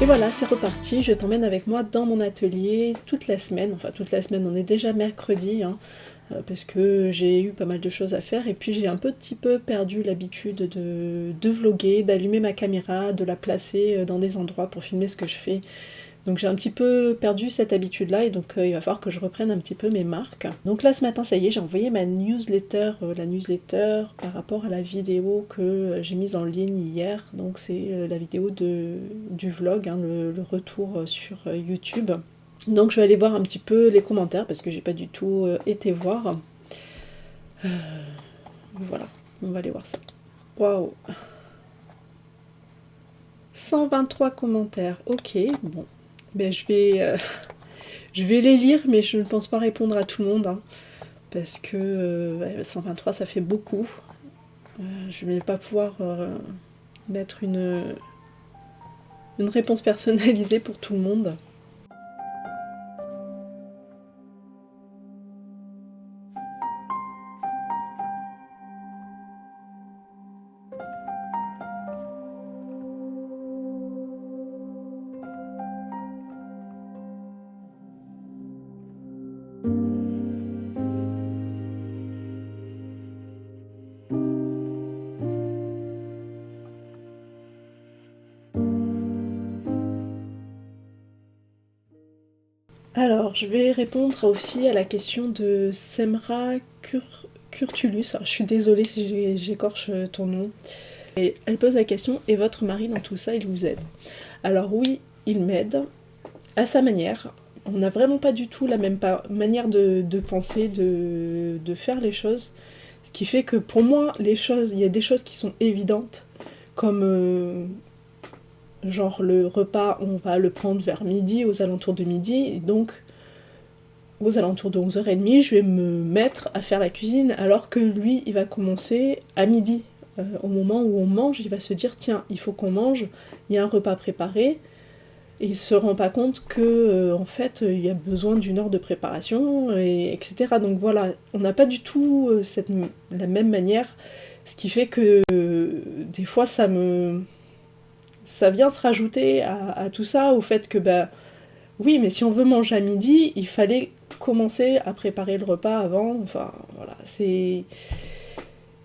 Et voilà, c'est reparti, je t'emmène avec moi dans mon atelier toute la semaine, enfin toute la semaine, on est déjà mercredi, hein, parce que j'ai eu pas mal de choses à faire, et puis j'ai un petit peu perdu l'habitude de vlogger, d'allumer ma caméra, de la placer dans des endroits pour filmer ce que je fais. Donc j'ai un petit peu perdu cette habitude-là, et donc il va falloir que je reprenne un petit peu mes marques. Donc là ce matin, ça y est, j'ai envoyé ma newsletter, la newsletter par rapport à la vidéo que j'ai mise en ligne hier. Donc c'est la vidéo du vlog, hein, le retour sur YouTube. Donc je vais aller voir un petit peu les commentaires, parce que j'ai pas du tout été voir. Voilà, on va aller voir ça. Waouh, 123 commentaires, ok, bon. Ben je vais les lire, mais je ne pense pas répondre à tout le monde, hein, parce que 123 ça fait beaucoup. Je ne vais pas pouvoir mettre une réponse personnalisée pour tout le monde. Alors, je vais répondre aussi à la question de Semra Curtulus. Alors, je suis désolée si j'écorche ton nom. Et elle pose la question, et votre mari dans tout ça, il vous aide? Alors oui, il m'aide, à sa manière. On n'a vraiment pas du tout la même manière de penser, de faire les choses. Ce qui fait que pour moi, il y a des choses qui sont évidentes, comme genre le repas, on va le prendre vers midi, aux alentours de midi, et donc aux alentours de 11h30, je vais me mettre à faire la cuisine, alors que lui, il va commencer à midi. Au moment où on mange, il va se dire, tiens, il faut qu'on mange, il y a un repas préparé, et il se rend pas compte que en fait il y a besoin d'une heure de préparation, etc. Donc voilà, on n'a pas du tout la même manière, ce qui fait que des fois ça vient se rajouter à tout ça, au fait que bah oui, mais si on veut manger à midi, il fallait commencer à préparer le repas avant. Enfin voilà, c'est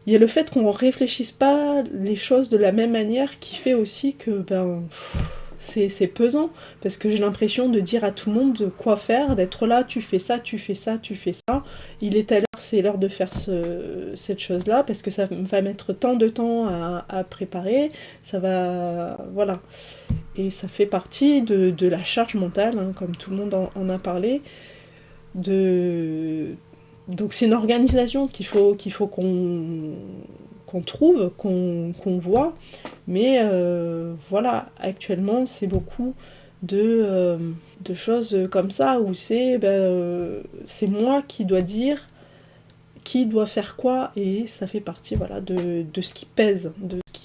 il y a le fait qu'on réfléchisse pas les choses de la même manière qui fait aussi que ben c'est pesant, parce que j'ai l'impression de dire à tout le monde de quoi faire, d'être là, tu fais ça, tu fais ça, tu fais ça, il est à l'heure, c'est l'heure de faire cette chose-là, parce que ça va mettre tant de temps à préparer, ça va... voilà. Et ça fait partie de la charge mentale, hein, comme tout le monde en a parlé, de... Donc c'est une organisation qu'il faut qu'on trouve, qu'on voit, mais voilà, actuellement c'est beaucoup de choses comme ça où c'est moi qui dois dire qui doit faire quoi, et ça fait partie voilà, de ce qui pèse,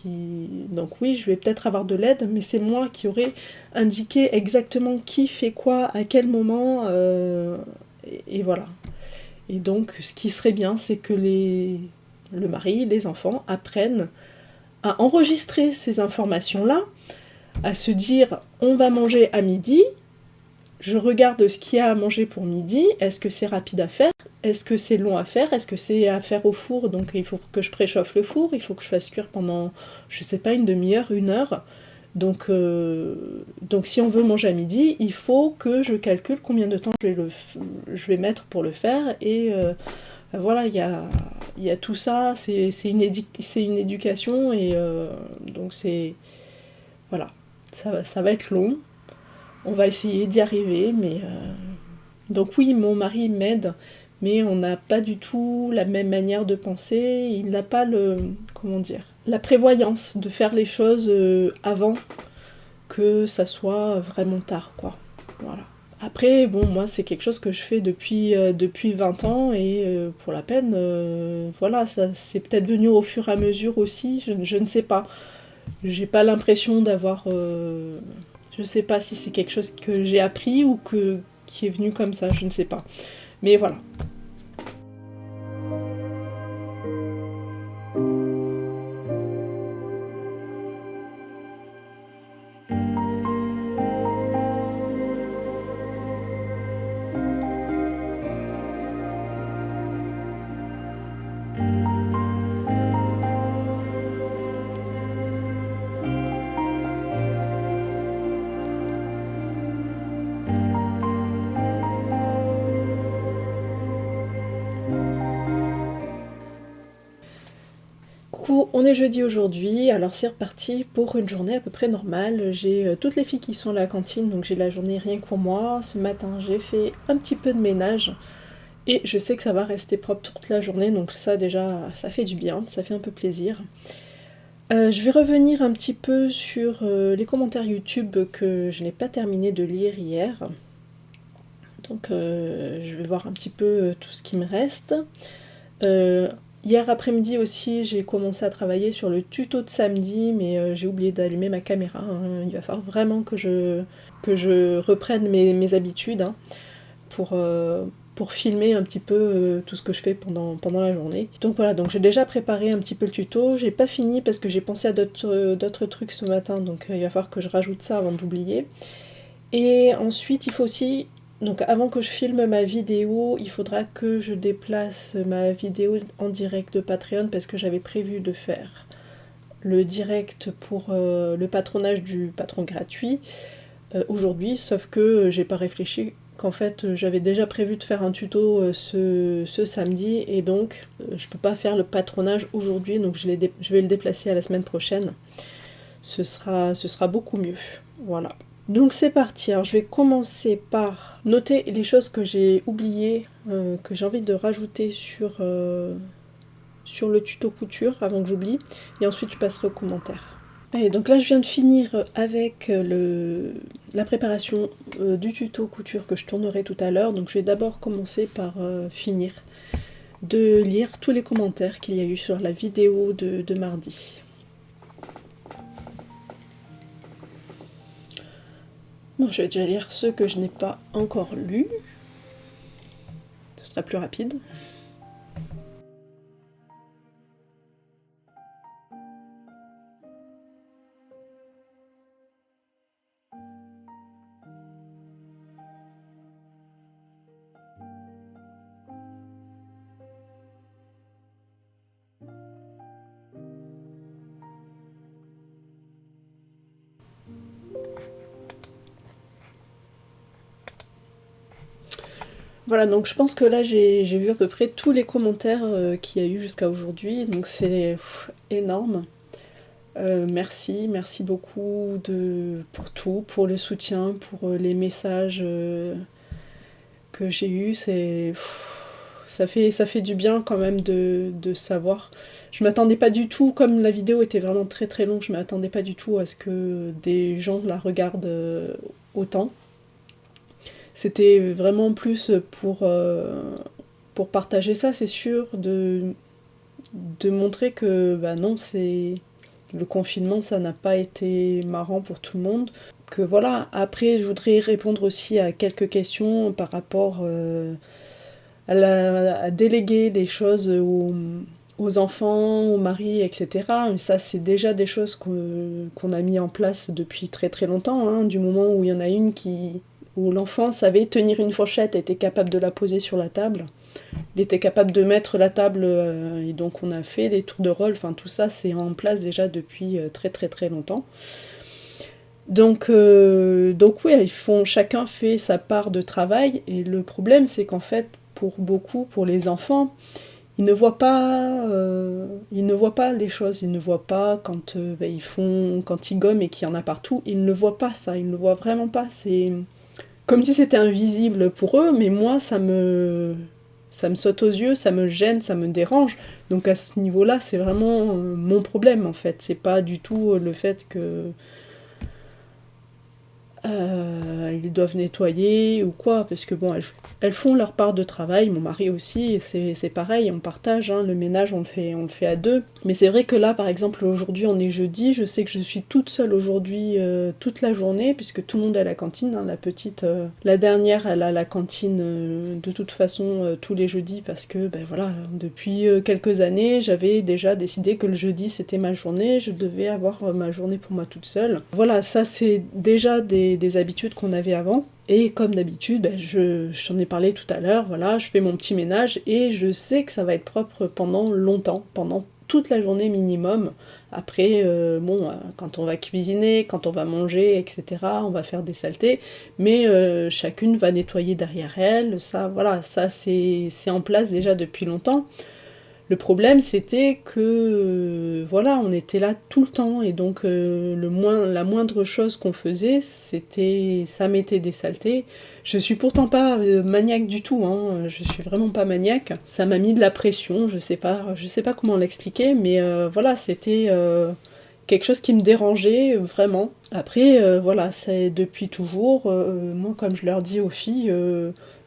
donc oui, je vais peut-être avoir de l'aide, mais c'est moi qui aurai indiqué exactement qui fait quoi, à quel moment, et voilà. Et donc ce qui serait bien, c'est que le mari, les enfants apprennent à enregistrer ces informations-là, à se dire on va manger à midi, je regarde ce qu'il y a à manger pour midi, est-ce que c'est rapide à faire, est-ce que c'est long à faire, est-ce que c'est à faire au four, donc il faut que je préchauffe le four, il faut que je fasse cuire pendant, je sais pas, une demi-heure, une heure. Donc si on veut manger à midi, il faut que je calcule combien de temps je vais mettre pour le faire, et voilà, il y a tout ça, c'est une éducation, et donc c'est... Voilà, ça va être long, on va essayer d'y arriver, mais... Donc oui, mon mari m'aide, mais on n'a pas du tout la même manière de penser, il n'a pas comment dire, la prévoyance de faire les choses avant que ça soit vraiment tard, quoi. Voilà. Après, bon, moi, c'est quelque chose que je fais depuis 20 ans, et pour la peine, voilà, ça c'est peut-être venu au fur et à mesure aussi, je ne sais pas. J'ai pas l'impression d'avoir... je sais pas si c'est quelque chose que j'ai appris ou qui est venu comme ça, je ne sais pas. Mais voilà. coup, on est jeudi aujourd'hui, alors c'est reparti pour une journée à peu près normale. J'ai toutes les filles qui sont à la cantine, donc j'ai la journée rien que pour moi. Ce matin, j'ai fait un petit peu de ménage et je sais que ça va rester propre toute la journée, donc ça déjà, ça fait du bien, ça fait un peu plaisir. Je vais revenir un petit peu sur les commentaires YouTube que je n'ai pas terminé de lire hier. Donc je vais voir un petit peu tout ce qui me reste. Hier après-midi aussi, j'ai commencé à travailler sur le tuto de samedi, mais j'ai oublié d'allumer ma caméra. Hein. Il va falloir vraiment que je reprenne mes habitudes hein, pour filmer un petit peu tout ce que je fais pendant la journée. Donc voilà, donc j'ai déjà préparé un petit peu le tuto. J'ai pas fini parce que j'ai pensé à d'autres trucs ce matin, donc il va falloir que je rajoute ça avant d'oublier. Et ensuite, il faut aussi... Donc avant que je filme ma vidéo, il faudra que je déplace ma vidéo en direct de Patreon parce que j'avais prévu de faire le direct pour le patronage du patron gratuit aujourd'hui, sauf que j'ai pas réfléchi qu'en fait j'avais déjà prévu de faire un tuto ce samedi et donc je peux pas faire le patronage aujourd'hui, donc je vais le déplacer à la semaine prochaine. Ce sera beaucoup mieux. Voilà. Donc c'est parti, alors je vais commencer par noter les choses que j'ai oubliées, que j'ai envie de rajouter sur le tuto couture avant que j'oublie, et ensuite je passerai aux commentaires. Allez, donc là je viens de finir avec la préparation du tuto couture que je tournerai tout à l'heure, donc je vais d'abord commencer par finir de lire tous les commentaires qu'il y a eu sur la vidéo de mardi. Bon, je vais déjà lire ceux que je n'ai pas encore lus. Ce sera plus rapide. Voilà, donc je pense que là j'ai vu à peu près tous les commentaires qu'il y a eu jusqu'à aujourd'hui, donc c'est énorme. Merci beaucoup pour tout, pour le soutien, pour les messages que j'ai eus. Ça fait du bien quand même de savoir. Je m'attendais pas du tout, comme la vidéo était vraiment très très longue, je m'attendais pas du tout à ce que des gens la regardent autant. C'était vraiment plus pour partager ça, c'est sûr, de montrer que bah non, le confinement, ça n'a pas été marrant pour tout le monde. Que voilà, après, je voudrais répondre aussi à quelques questions par rapport à déléguer les choses aux enfants, aux maris, etc. Mais ça, c'est déjà des choses qu'on a mis en place depuis très très longtemps, hein, du moment où il y en a une où l'enfant savait tenir une fourchette, était capable de la poser sur la table. Il était capable de mettre la table, et donc on a fait des tours de rôle, enfin tout ça c'est en place déjà depuis très très très longtemps. Donc oui, chacun fait sa part de travail, et le problème c'est qu'en fait, pour les enfants, ils ne voient pas les choses, ils ne voient pas quand quand ils gomment et qu'il y en a partout, ils ne le voient pas ça, ils ne le voient vraiment pas, c'est comme si c'était invisible pour eux, mais moi ça me saute aux yeux, ça me gêne, ça me dérange. Donc à ce niveau-là, c'est vraiment mon problème en fait. C'est pas du tout le fait que ils doivent nettoyer ou quoi, parce que bon, elles font leur part de travail, mon mari aussi, et c'est pareil, on partage, hein, le ménage on le fait à deux. Mais c'est vrai que là, par exemple, aujourd'hui on est jeudi, je sais que je suis toute seule aujourd'hui toute la journée, puisque tout le monde est à la cantine, hein, la petite, la dernière, elle a la cantine de toute façon tous les jeudis, parce que ben voilà, depuis quelques années, j'avais déjà décidé que le jeudi c'était ma journée, je devais avoir ma journée pour moi toute seule. Voilà, ça c'est déjà des habitudes qu'on avait avant. Et comme d'habitude, ben j'en ai parlé tout à l'heure, voilà, je fais mon petit ménage et je sais que ça va être propre pendant longtemps, pendant toute la journée minimum. Après, quand on va cuisiner, quand on va manger, etc., on va faire des saletés, mais chacune va nettoyer derrière elle, ça, voilà, ça c'est en place déjà depuis longtemps. Le problème, c'était que, voilà, on était là tout le temps, et donc la moindre chose qu'on faisait, ça mettait des saletés. Je suis pourtant pas maniaque du tout, hein, je suis vraiment pas maniaque. Ça m'a mis de la pression, je sais pas comment l'expliquer, mais voilà, c'était quelque chose qui me dérangeait vraiment. Après, voilà, c'est depuis toujours. Moi, comme je leur dis aux filles,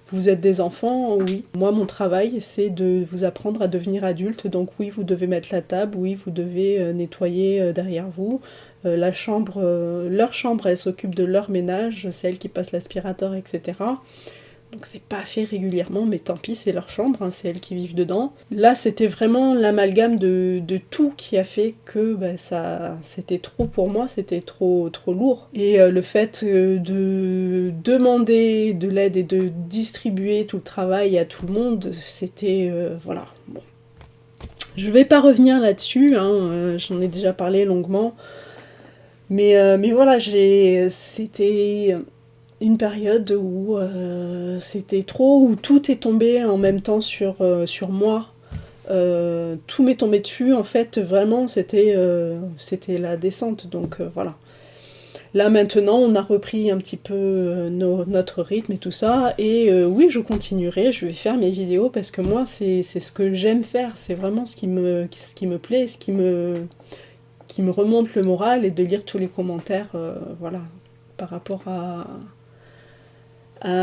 vous êtes des enfants, oui. Moi, mon travail, c'est de vous apprendre à devenir adulte. Donc oui, vous devez mettre la table, oui, vous devez nettoyer derrière vous. La chambre, leur chambre, elle s'occupe de leur ménage, c'est elle qui passe l'aspirateur, etc. Donc c'est pas fait régulièrement, mais tant pis, c'est leur chambre, hein, c'est elles qui vivent dedans. Là, c'était vraiment l'amalgame de tout qui a fait que c'était trop pour moi, c'était trop lourd. Et le fait de demander de l'aide et de distribuer tout le travail à tout le monde, c'était... voilà, bon. Je vais pas revenir là-dessus, hein, j'en ai déjà parlé longuement. Mais voilà, c'était une période où c'était trop, où tout est tombé en même temps sur moi. Tout m'est tombé dessus, en fait, vraiment, c'était la descente, donc voilà. Là, maintenant, on a repris un petit peu notre rythme et tout ça, et oui, je continuerai, je vais faire mes vidéos, parce que moi, c'est ce que j'aime faire, c'est vraiment ce qui me plaît, qui me remonte le moral, et de lire tous les commentaires, voilà, par rapport à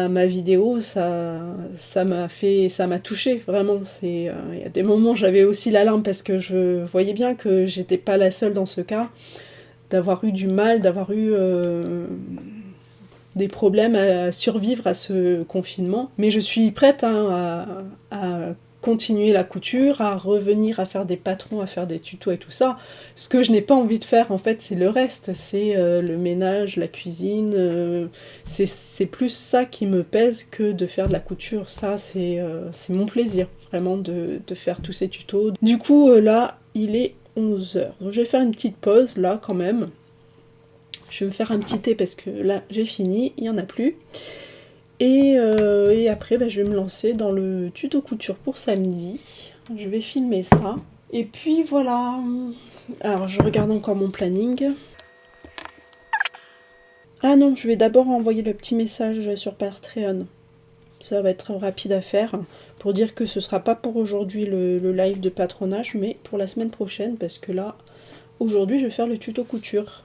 ma vidéo, ça m'a touchée, vraiment. Il y a des moments où j'avais aussi la larme parce que je voyais bien que j'étais pas la seule dans ce cas, d'avoir eu du mal, d'avoir eu des problèmes à survivre à ce confinement. Mais je suis prête, hein, à continuer la couture, à revenir à faire des patrons, à faire des tutos et tout ça. Ce que je n'ai pas envie de faire, en fait, c'est le reste. C'est le ménage, la cuisine. C'est plus ça qui me pèse que de faire de la couture. Ça, c'est mon plaisir, vraiment, de faire tous ces tutos. Du coup, là, il est 11h. Donc je vais faire une petite pause, là, quand même. Je vais me faire un petit thé parce que là, j'ai fini, il n'y en a plus. Et après, je vais me lancer dans le tuto couture pour samedi. Je vais filmer ça. Et puis voilà. Alors, je regarde encore mon planning. Ah non, je vais d'abord envoyer le petit message sur Patreon. Ça va être rapide à faire. Pour dire que ce sera pas pour aujourd'hui le live de patronage, mais pour la semaine prochaine. Parce que là, aujourd'hui, je vais faire le tuto couture.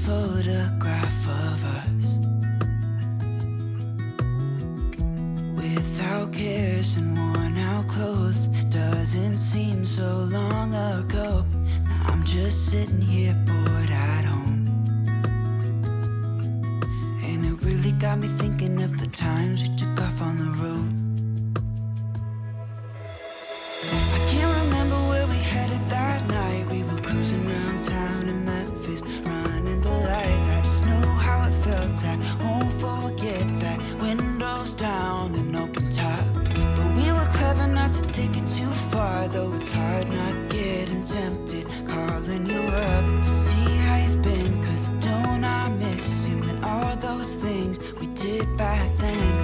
Photograph of us without cares and worn out clothes. Doesn't seem so long ago. Now I'm just sitting here bored at home, and it really got me thinking of the times we took off on the road. I can't remember where we headed that night. We were cruising around town in Memphis, running the lights. I just know how it felt. I won't forget that. Windows down and open top. But we were clever not to take it too far, though it's hard not getting tempted. Calling you up to see how you've been, 'cause don't I miss you and all those things we did back then.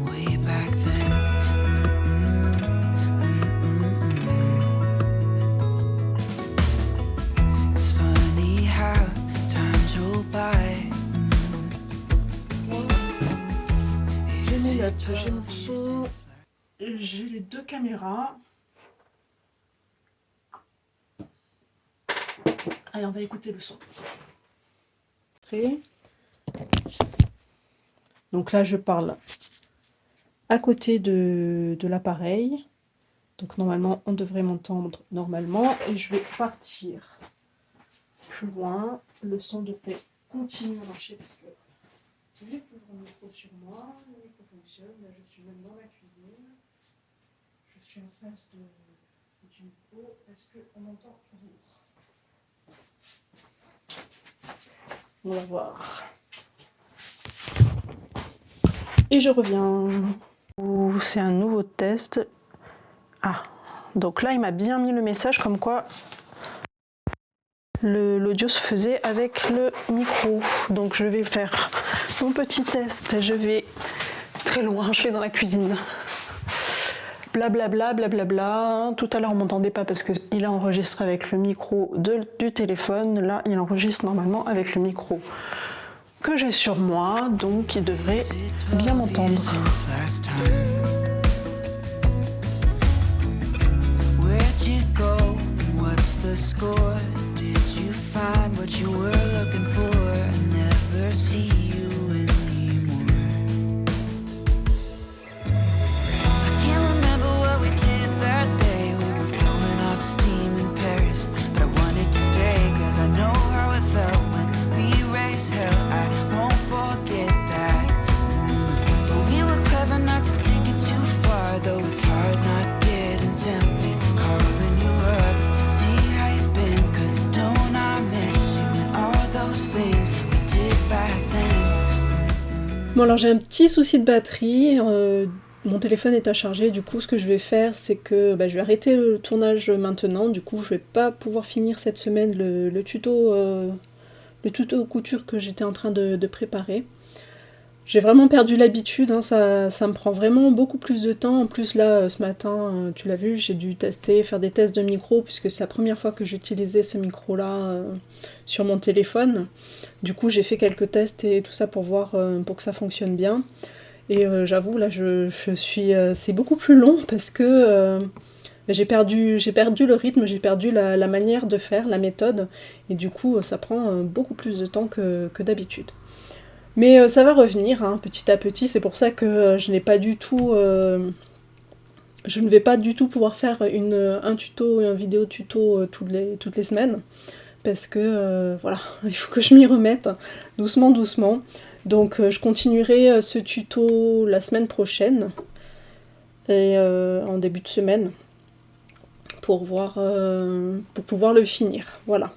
Way back then. It's funny how times roll by. J'ai mes notes, j'ai mon son, j'ai les deux caméras. Allez, on va écouter le son. Donc là, je parle à côté de l'appareil. Donc normalement, on devrait m'entendre normalement. Et je vais partir plus loin. Le son devrait continuer à marcher parce que j'ai toujours un micro sur moi. Le micro fonctionne. Là, je suis même dans la cuisine. Je suis en face du micro. Est-ce qu'on m'entend toujours ? On va voir. Et je reviens. C'est un nouveau test. Ah, donc là il m'a bien mis le message comme quoi l'audio se faisait avec le micro. Donc je vais faire mon petit test. Je vais très loin, je vais dans la cuisine. Blablabla, blablabla. Tout à l'heure on m'entendait pas parce qu'il a enregistré avec le micro du téléphone. Là il enregistre normalement avec le micro que j'ai sur moi, donc il devrait bien m'entendre. Where'd you go? What's the score? Did you find what you were looking for? I never see you anymore. I can't remember what we did that day. We were blowing off steam in Paris, but I wanted to stay 'cause I know how it felt when we raised hell. I won't forget that. But we were clever not to take it too far, though it's hard not getting tempted. Calling you up to see how you've been, 'cause don't I miss you and all those things we did back then. Bon alors j'ai un petit souci de batterie, mon téléphone est à charger, du coup ce que je vais faire c'est que je vais arrêter le tournage maintenant, du coup je vais pas pouvoir finir cette semaine le tuto couture que j'étais en train de préparer. J'ai vraiment perdu l'habitude, hein, ça me prend vraiment beaucoup plus de temps. En plus là, ce matin, tu l'as vu, j'ai dû faire des tests de micro, puisque c'est la première fois que j'utilisais ce micro-là sur mon téléphone. Du coup, j'ai fait quelques tests et tout ça pour voir, pour que ça fonctionne bien. Et j'avoue, là, c'est beaucoup plus long parce que j'ai perdu le rythme, j'ai perdu la manière de faire, la méthode. Et du coup, ça prend beaucoup plus de temps que d'habitude. Mais ça va revenir, hein, petit à petit, c'est pour ça que je n'ai pas du tout... je ne vais pas du tout pouvoir faire un tuto, un vidéo tuto toutes les semaines, parce que, voilà, il faut que je m'y remette, doucement, doucement. Donc je continuerai ce tuto la semaine prochaine, et en début de semaine, pour pouvoir le finir, voilà.